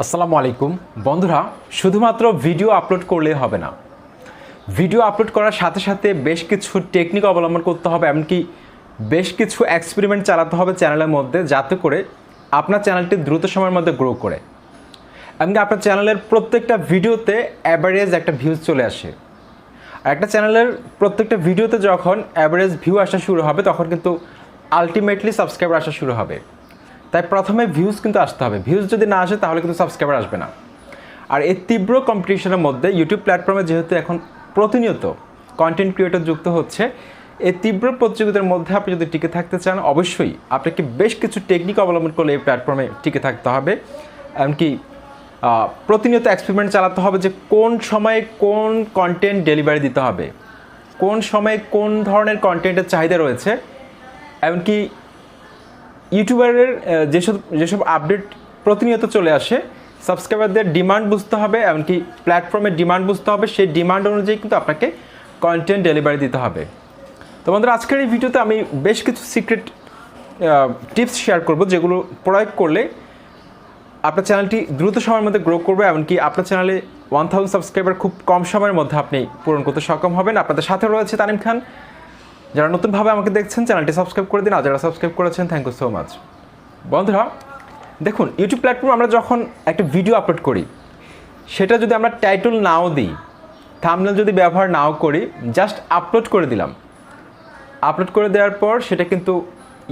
আসসালামু আলাইকুম বন্ধুরা, শুধুমাত্র ভিডিও আপলোড করলেই হবে না। ভিডিও আপলোড করার সাথে সাথে বেশ কিছু টেকনিক অবলম্বন করতে হবে, এমনকি বেশ কিছু এক্সপেরিমেন্ট চালাতে হবে চ্যানেলের মধ্যে, যাতে করে আপনার চ্যানেলটি দ্রুত সময়ের মধ্যে গ্রো করে। এমনকি আপনার চ্যানেলের প্রত্যেকটা ভিডিওতে অ্যাভারেজ একটা ভিউজ চলে আসে। আর একটা চ্যানেলের প্রত্যেকটা ভিডিওতে যখন অ্যাভারেজ ভিউ আসা শুরু হবে, তখন কিন্তু আলটিমেটলি সাবস্ক্রাইবার আসা শুরু হবে। তাই প্রথমে ভিউজ কিন্তু আসতে হবে। ভিউজ যদি না আসে তাহলে কিন্তু সাবস্ক্রাইবার আসবে না। আর এই তীব্র কম্পিটিশনের মধ্যে ইউটিউব প্ল্যাটফর্মে যেহেতু এখন প্রতিনিয়ত কন্টেন্ট ক্রিয়েটর যুক্ত হচ্ছে, এই তীব্র প্রতিযোগিতার মধ্যে আপনি যদি টিকে থাকতে চান, অবশ্যই আপনাকে বেশ কিছু টেকনিক অবলম্বন করলে এই প্ল্যাটফর্মে টিকে থাকতে হবে। এমনকি প্রতিনিয়ত এক্সপেরিমেন্ট চালাতে হবে যে কোন সময়ে কোন কন্টেন্ট ডেলিভারি দিতে হবে, কোন সময়ে কোন ধরনের কন্টেন্টের চাহিদা রয়েছে। এমনকি ইউটিউবারের যেসব আপডেট প্রতিনিয়ত চলে আসে, সাবস্ক্রাইবারদের ডিমান্ড বুঝতে হবে, এমনকি প্ল্যাটফর্মের ডিমান্ড বুঝতে হবে। সেই ডিমান্ড অনুযায়ী কিন্তু আপনাকে কন্টেন্ট ডেলিভারি দিতে হবে। তো বন্ধুরা, আজকের এই ভিডিওতে আমি বেশ কিছু সিক্রেট টিপস শেয়ার করব, যেগুলো প্রয়োগ করলে আপনার চ্যানেলটি দ্রুত সময়ের মধ্যে গ্রো করবে, এমনকি আপনার চ্যানেলে 1000 সাবস্ক্রাইবার খুব কম সময়ের মধ্যে আপনি পূরণ করতে সক্ষম হবেন। আপনাদের সাথে রয়েছে তানিম খান। যারা নতুনভাবে আমাকে দেখছেন, চ্যানেলটি সাবস্ক্রাইব করে দিন। আর যারা সাবস্ক্রাইব করেছেন, থ্যাংক ইউ সো মাচ। বন্ধুরা দেখুন, ইউটিউব প্ল্যাটফর্মে আমরা যখন একটা ভিডিও আপলোড করি, সেটা যদি আমরা টাইটেল নাও দিই, থাম্বনেল যদি ব্যবহার নাও করি, জাস্ট আপলোড করে দিলাম, আপলোড করে দেওয়ার পর সেটা কিন্তু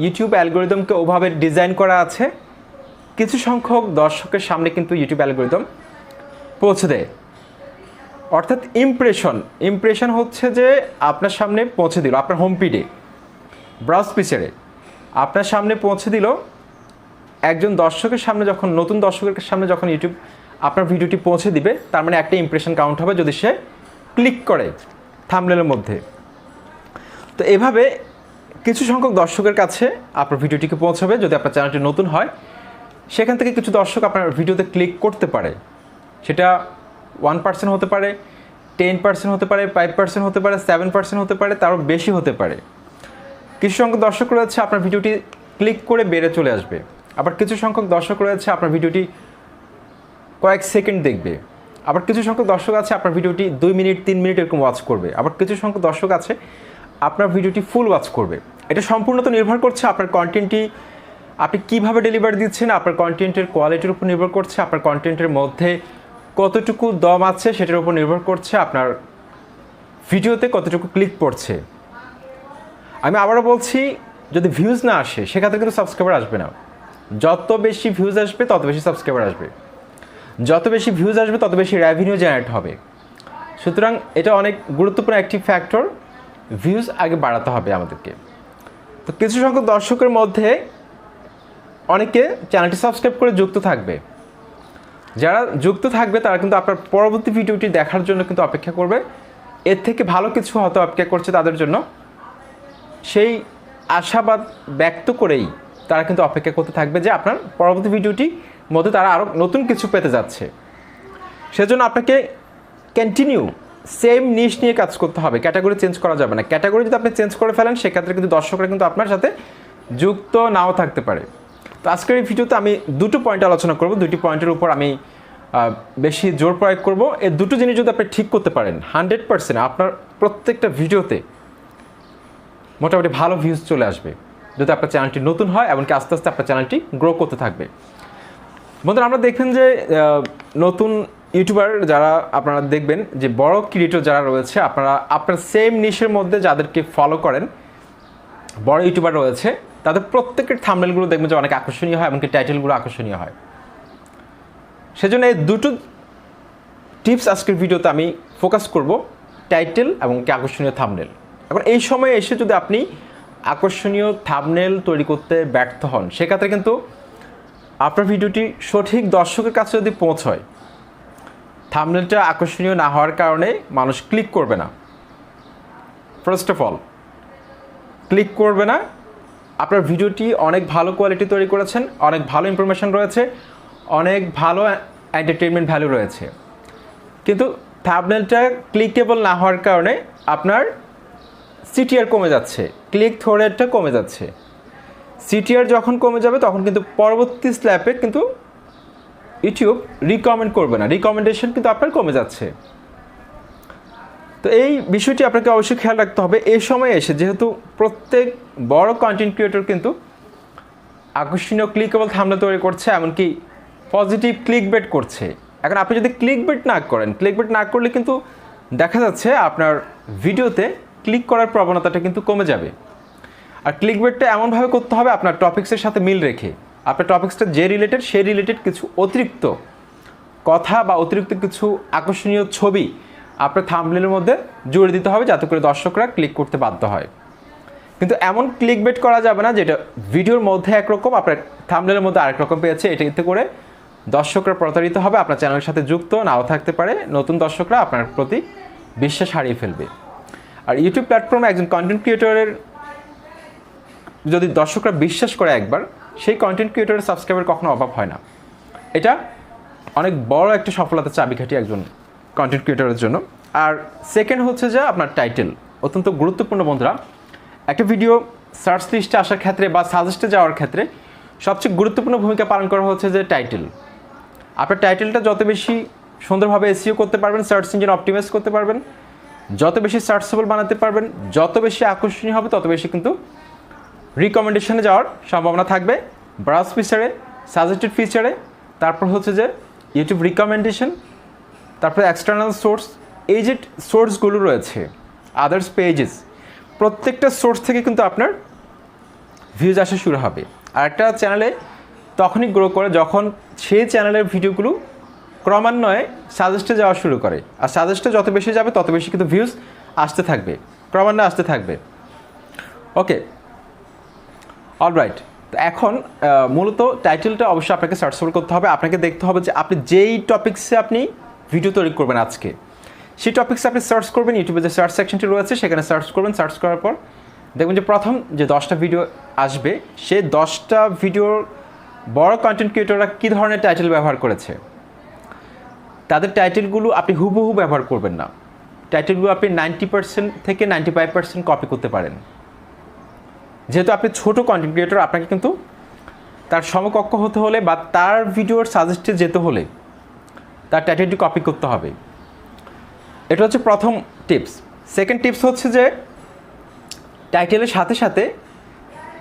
ইউটিউব অ্যালগোরিদমকে ওভাবে ডিজাইন করা আছে, কিছু সংখ্যক দর্শকের সামনে কিন্তু ইউটিউব অ্যালগোরিদম পৌঁছে দেয়। অর্থাৎ ইমপ্রেশন হচ্ছে যে আপনার সামনে পৌঁছে দিল, আপনার হোম পিডে, ব্রাউজ পিকচারে আপনার সামনে পৌঁছে দিল। একজন দর্শকের সামনে যখন, নতুন দর্শকের সামনে যখন ইউটিউব আপনার ভিডিওটি পৌঁছে দিবে, তার মানে একটা ইমপ্রেশন কাউন্ট হবে যদি সে ক্লিক করে থাম্বনেলের মধ্যে। তো এভাবে কিছু সংখ্যক দর্শকের কাছে আপনার ভিডিওটিকে পৌঁছাবে। যদি আপনার চ্যানেলটি নতুন হয়, সেখান থেকে কিছু দর্শক আপনার ভিডিওতে ক্লিক করতে পারে। সেটা 1% হতে পারে, 10% হতে পারে, 5% হতে পারে, 7% হতে পারে, তারও বেশি হতে পারে। কিছু সংখ্যক দর্শক রয়েছে আপনার ভিডিওটি ক্লিক করে বেড়ে চলে আসবে। আবার কিছু সংখ্যক দর্শক রয়েছে আপনার ভিডিওটি কয়েক সেকেন্ড দেখবে। আবার কিছু সংখ্যক দর্শক আছে আপনার ভিডিওটি 2 মিনিট 3 মিনিট এরকম ওয়াচ করবে। আবার কিছু সংখ্যক দর্শক আছে আপনার ভিডিওটি ফুল ওয়াচ করবে। এটা সম্পূর্ণত নির্ভর করছে আপনার কন্টেন্টটি আপনি কীভাবে ডেলিভারি দিচ্ছেন, আপনার কন্টেন্টের কোয়ালিটির উপর নির্ভর করছে, আপনার কন্টেন্টের মধ্যে কতটুকু দম আছে সেটার উপর নির্ভর করছে, আপনার ভিডিওতে কতটুকু ক্লিক পড়ছে। আমি আবারও বলছি, যদি ভিউজ না আসে, সেক্ষেত্রে কিন্তু সাবস্ক্রাইবার আসবে না। যত বেশি ভিউজ আসবে তত বেশি সাবস্ক্রাইবার আসবে, যত বেশি ভিউজ আসবে তত বেশি রেভিনিউ জেনারেট হবে। সুতরাং এটা অনেক গুরুত্বপূর্ণ একটি ফ্যাক্টর। ভিউজ আগে বাড়াতে হবে আমাদেরকে। তো কিছু সংখ্যক দর্শকের মধ্যে অনেকে চ্যানেলটি সাবস্ক্রাইব করে যুক্ত থাকবে। যারা যুক্ত থাকবে তারা কিন্তু আপনার পরবর্তী ভিডিওটি দেখার জন্য কিন্তু অপেক্ষা করবে। এর থেকে ভালো কিছু হয়তো অপেক্ষা করছে তাদের জন্য, সেই আশাবাদ ব্যক্ত করেই তারা কিন্তু অপেক্ষা করতে থাকবে যে আপনার পরবর্তী ভিডিওটির মধ্যে তারা আরও নতুন কিছু পেতে যাচ্ছে। সেজন্য আপনাকে কন্টিনিউ সেম নিশ নিয়ে কাজ করতে হবে, ক্যাটাগরি চেঞ্জ করা যাবে না। ক্যাটাগরি যদি আপনি চেঞ্জ করে ফেলেন, সেক্ষেত্রে কিন্তু দর্শকরা কিন্তু আপনার সাথে যুক্ত নাও থাকতে পারে। তো আজকের এই ভিডিওতে আমি দুটো পয়েন্ট আলোচনা করব, দুটি পয়েন্টের উপর আমি বেশি জোর প্রয়োগ করব। এই দুটো জিনিস যদি আপনি ঠিক করতে পারেন, 100% আপনার প্রত্যেকটা ভিডিওতে মোটামুটি ভালো ভিউজ চলে আসবে, যদি আপনার চ্যানেলটি নতুন হয়, এমনকি আস্তে আস্তে আপনার চ্যানেলটি গ্রো করতে থাকবে। বন্ধুরা, আমরা দেখবেন যে নতুন ইউটিউবার যারা আপনারা দেখবেন যে বড় ক্রিয়েটর যারা রয়েছে, আপনার সেম নিশের মধ্যে যাদেরকে ফলো করেন, বড় ইউটিউবার রয়েছে, তাদের প্রত্যেকের থাম্বনেলগুলো দেখবেন যে অনেক আকর্ষণীয় হয়, এমনকি টাইটেলগুলো আকর্ষণীয় হয়। সেজন্য এই দুটো টিপস আজকের ভিডিওতে আমি ফোকাস করব, টাইটেল এবং আকর্ষণীয় থাম্বনেল। এখন এই সময়ে এসে যদি আপনি আকর্ষণীয় থাম্বনেল তৈরি করতে ব্যর্থ হন, সেক্ষেত্রে কিন্তু আপনার ভিডিওটি সঠিক দর্শকের কাছে যদি পৌঁছয়, থাম্বনেলটা আকর্ষণীয় না হওয়ার কারণে মানুষ ক্লিক করবে না। ফার্স্ট অফ অল ক্লিক করবে না। আপনার ভিডিওটি অনেক ভালো কোয়ালিটি তৈরি করেছেন, অনেক ভালো ইনফরমেশন রয়েছে, অনেক ভালো এন্টারটেনমেন্ট ভ্যালু রয়েছে, কিন্তু থাম্বনেলটা ক্লিকেবল না হওয়ার কারণে আপনার সিটিআর কমে যাচ্ছে, ক্লিক থ্রু রেটটা কমে যাচ্ছে। সিটিআর যখন কমে যাবে, তখন কিন্তু পরবর্তী স্ল্যাপে কিন্তু ইউটিউব রিকমেন্ড করবে না, রিকমেন্ডেশন কিন্তু আপনার কমে যাচ্ছে। তো এই বিষয়টি আপনাকে অবশ্যই খেয়াল রাখতে হবে এই সময় এসে, যেহেতু প্রত্যেক বড় কন্টেন্ট ক্রিয়েটর কিন্তু আকর্ষণীয় ক্লিকেবল থাম্বনেল তৈরি করছে, এমনকি পজিটিভ ক্লিকবেট করছে। এখন আপনি যদি ক্লিকবেট না করেন, ক্লিকবেট না করলে কিন্তু দেখা যাচ্ছে আপনার ভিডিওতে ক্লিক করার প্রবণতাটা কিন্তু কমে যাবে। আর ক্লিকবেটটা এমনভাবে করতে হবে আপনার টপিক্সের সাথে মিল রেখে, আপনার টপিক্সটা যে রিলেটেড সেই রিলেটেড কিছু অতিরিক্ত কথা বা অতিরিক্ত কিছু আকর্ষণীয় ছবি আপনার থাম্বনেলের মধ্যে জুড়ে দিতে হবে, যাতে করে দর্শকরা ক্লিক করতে বাধ্য হয়। কিন্তু এমন ক্লিকবেট করা যাবে না যেটা ভিডিওর মধ্যে একরকম আপনার থাম্বনেলের মধ্যে আরেক রকম পেয়েছে, এতে করে দর্শকরা প্রতারিত হবে, আপনার চ্যানেলের সাথে যুক্ত নাও থাকতে পারে, নতুন দর্শকরা আপনার প্রতি বিশ্বাস হারিয়ে ফেলবে। আর ইউটিউব প্ল্যাটফর্মে একজন কন্টেন্ট ক্রিয়েটরের যদি দর্শকরা বিশ্বাস করে একবার, সেই কন্টেন্ট ক্রিয়েটরের সাবস্ক্রাইবার কখনো অভাব হয় না। এটা অনেক বড় একটা সফলতার চাবিকাঠি একজন কন্টেন্ট ক্রিয়েটরের জন্য। আর সেকেন্ড হচ্ছে যে আপনার টাইটেল অত্যন্ত গুরুত্বপূর্ণ বন্ধুরা। একটা ভিডিও সার্চ লিস্টে আসার ক্ষেত্রে বা সাজেস্টে যাওয়ার ক্ষেত্রে সবচেয়ে গুরুত্বপূর্ণ ভূমিকা পালন করা হচ্ছে যে টাইটেল। আপনার টাইটেলটা যত বেশি সুন্দরভাবে এসইও করতে পারবেন, সার্চ ইঞ্জিন অপটিমাইজ করতে পারবেন, যত বেশি সার্চেবল বানাতে পারবেন, যত বেশি আকর্ষণীয় হবে, তত বেশি কিন্তু রিকমেন্ডেশনে যাওয়ার সম্ভাবনা থাকবে, ব্রাউজ ফিচারে, সাজেস্টেড ফিচারে, তারপর হচ্ছে যে ইউটিউব রিকমেন্ডেশন, তারপরে এক্সটার্নাল সোর্স। এই যে সোর্সগুলো রয়েছে, আদার্স পেজেস, প্রত্যেকটা সোর্স থেকে কিন্তু আপনার ভিউজ আসা শুরু হবে। আর একটা চ্যানেলে তখনই গ্রো করে যখন সেই চ্যানেলের ভিডিওগুলো ক্রমান্বয়ে সাজেস্টে যাওয়া শুরু করে। আর সাজেস্টে যত বেশি যাবে তত বেশি কিন্তু ভিউজ আসতে থাকবে, ক্রমান্বয়ে আসতে থাকবে। ওকে, অলরাইট। তো এখন মূলত টাইটেলটা অবশ্যই আপনাকে সার্চেবল করতে হবে। আপনাকে দেখতে হবে যে আপনি যেই টপিক্সে আপনি ভিডিও তৈরি করবেন আজকে, সেই টপিক্সে আপনি সার্চ করবেন। ইউটিউবে যে সার্চ সেকশনটি রয়েছে সেখানে সার্চ করবেন। সার্চ করার পর দেখবেন যে প্রথম যে 10টা ভিডিও আসবে, সেই 10টা ভিডিওর বড় কন্টেন্ট ক্রিয়েটররা কী ধরনের টাইটেল ব্যবহার করেছে। তাদের টাইটেলগুলো আপনি হুবহু ব্যবহার করবেন না, টাইটেলগুলো আপনি 90% থেকে 95% কপি করতে পারেন। যেহেতু আপনি ছোট কন্টেন্ট ক্রিয়েটর, আপনাকে কিন্তু তার সমকক্ষ হতে হলে বা তার ভিডিওর সাজেস্টে যেতে হলে তার টাইটেলটি কপি করতে হবে। এটা হচ্ছে প্রথম টিপস। সেকেন্ড টিপস হচ্ছে যে টাইটেলের সাথে সাথে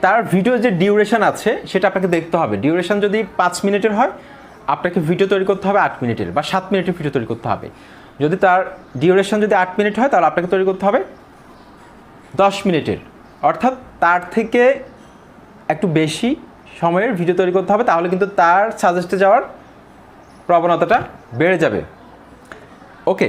তার ভিডিওর যে ডিউরেশন আছে সেটা আপনাকে দেখতে হবে। ডিউরেশন যদি 5 মিনিটের হয়, আপনাকে ভিডিও তৈরি করতে হবে 8 মিনিটের বা 7 মিনিটের ভিডিও তৈরি করতে হবে। যদি তার ডিউরেশন যদি 8 মিনিট হয়, তাহলে আপনাকে তৈরি করতে হবে 10 মিনিটের, অর্থাৎ তার থেকে একটু বেশি সময়ের ভিডিও তৈরি করতে হবে। তাহলে কিন্তু তার সাজেস্টে যাওয়ার প্রবণতাটা বেড়ে যাবে। ওকে,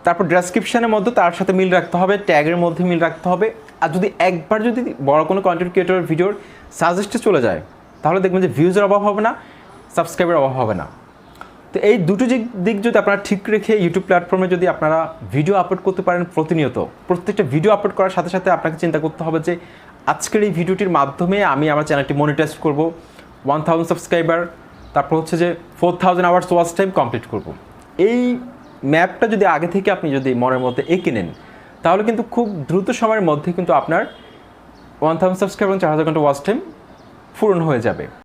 তারপর ডেসক্রিপশনের মধ্যে তার সাথে মিল রাখতে হবে, ট্যাগের মধ্যে মিল রাখতে হবে। আর যদি একবার যদি বড় কোনো কন্টেন্ট ক্রিয়েটরের ভিডিওর সাজেস্টে চলে যায়, তাহলে দেখবেন যে ভিউজের অভাব হবে না, সাবস্ক্রাইবের অভাব হবে না। তো এই দুটো দিক যদি আপনারা ঠিক রেখে ইউটিউব প্ল্যাটফর্মে যদি আপনারা ভিডিও আপলোড করতে পারেন প্রতিনিয়ত, প্রত্যেকটা ভিডিও আপলোড করার সাথে সাথে আপনাকে চিন্তা করতে হবে যে আজকের এই ভিডিওটির মাধ্যমে আমি আমার চ্যানেলটি মনিটাইজ করব, 1000 সাবস্ক্রাইবার, তারপর হচ্ছে যে 4000 আওয়ার্স ওয়াচ টাইম কমপ্লিট করব। এই ম্যাপটা যদি আগে থেকে আপনি যদি মনের মধ্যে এঁকে নেন, তাহলে কিন্তু খুব দ্রুত সময়ের মধ্যে কিন্তু আপনার 1000 সাবস্ক্রাইবার এবং 4000 ঘন্টা ওয়াচ টাইম পূরণ হয়ে যাবে।